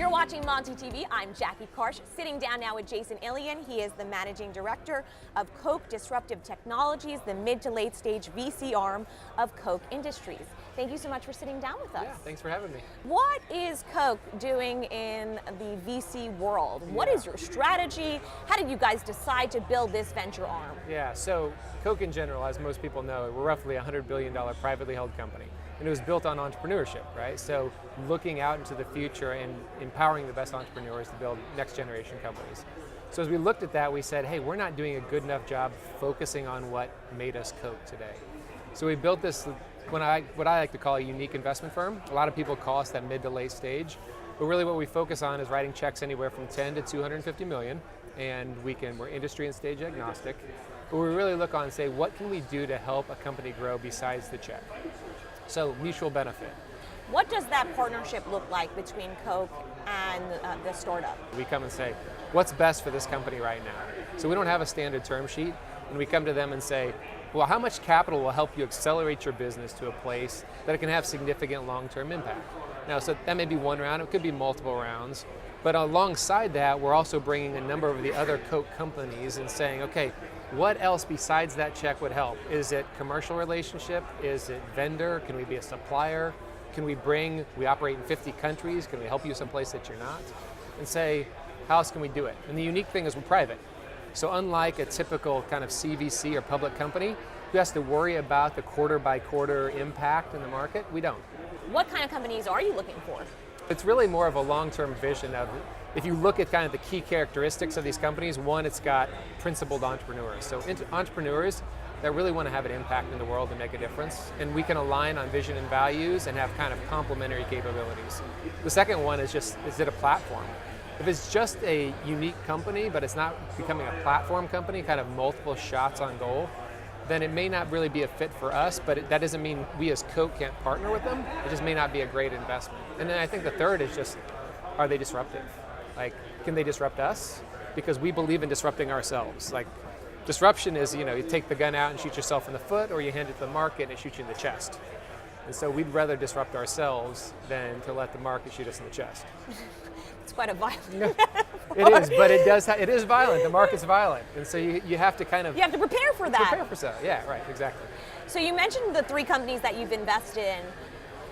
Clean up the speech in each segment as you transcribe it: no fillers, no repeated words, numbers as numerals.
You're watching Monty TV. I'm Jackie Karsh, sitting down now with Jason Illian. He is the Managing Director of Koch Disruptive Technologies, the mid to late stage VC arm of Koch Industries. Thank you so much for sitting down with us. Yeah, thanks for having me. What is Koch doing in the VC world? What is your strategy? How did you guys decide to build this venture arm? Yeah, so Koch in general, as most people know, we're roughly a $100 billion privately held company. And it was built on entrepreneurship, right? So looking out into the future and empowering the best entrepreneurs to build next generation companies. So as we looked at that, we said, hey, we're not doing a good enough job focusing on what made us Koch today. So we built this, what I like to call a unique investment firm. A lot of people call us that mid to late stage, but really what we focus on is writing checks anywhere from 10 to 250 million, and we're industry and stage agnostic. But we really look on and say, what can we do to help a company grow besides the check? So mutual benefit. What does that partnership look like between Koch and the startup? We come and say, what's best for this company right now? So we don't have a standard term sheet, and we come to them and say, well, how much capital will help you accelerate your business to a place that it can have significant long-term impact? Now, so that may be one round, it could be multiple rounds, but alongside that, we're also bringing a number of the other Koch companies and saying, okay, what else besides that check would help? Is it commercial relationship? Is it vendor? Can we be a supplier? Can we operate in 50 countries, can we help you someplace that you're not? And say, how else can we do it? And the unique thing is we're private. So unlike a typical kind of CVC or public company who has to worry about the quarter by quarter impact in the market, we don't. What kind of companies are you looking for? It's really more of a long-term vision of, if you look at kind of the key characteristics of these companies, one, it's got principled entrepreneurs. So entrepreneurs that really want to have an impact in the world and make a difference. And we can align on vision and values and have kind of complementary capabilities. The second one is it a platform? If it's just a unique company, but it's not becoming a platform company, kind of multiple shots on goal, then it may not really be a fit for us, but that doesn't mean we as Koch can't partner with them. It just may not be a great investment. And then I think the third is just, are they disruptive? Like, can they disrupt us? Because we believe in disrupting ourselves. Like, disruption is, you take the gun out and shoot yourself in the foot, or you hand it to the market and it shoots you in the chest. And so we'd rather disrupt ourselves than to let the market shoot us in the chest. It's quite a violent It is, but it is violent. The market's violent. And so you have to kind of... You have to prepare for that. Prepare for that, yeah, right, exactly. So you mentioned the three companies that you've invested in.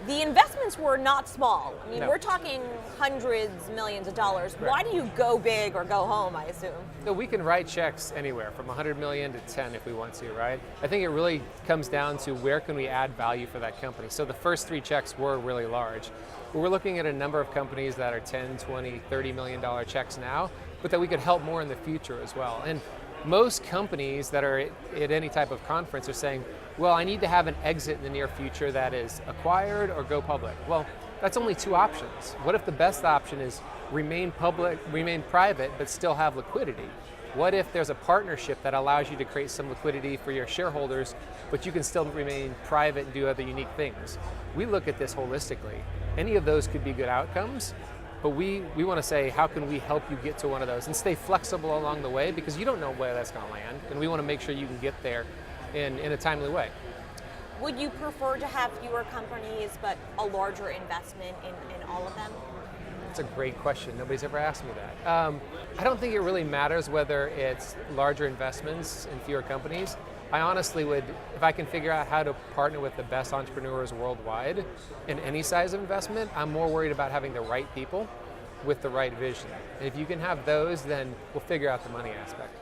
The investments were not small. I mean, No. We're talking hundreds, millions of dollars. Right. Why do you go big or go home, I assume? So we can write checks anywhere from 100 million to 10 if we want to, right? I think it really comes down to where can we add value for that company. So the first three checks were really large. But we're looking at a number of companies that are 10, 20, $30 million checks now, but that we could help more in the future as well. And most companies that are at any type of conference are saying, well, I need to have an exit in the near future that is acquired or go public. Well, that's only two options. What if the best option is remain private, but still have liquidity? What if there's a partnership that allows you to create some liquidity for your shareholders, but you can still remain private and do other unique things? We look at this holistically. Any of those could be good outcomes, but we want to say, how can we help you get to one of those and stay flexible along the way, because you don't know where that's going to land, and we want to make sure you can get there in a timely way. Would you prefer to have fewer companies but a larger investment in all of them? That's a great question. Nobody's ever asked me that. I don't think it really matters whether it's larger investments in fewer companies. I honestly would, if I can figure out how to partner with the best entrepreneurs worldwide in any size of investment, I'm more worried about having the right people with the right vision. And if you can have those, then we'll figure out the money aspect.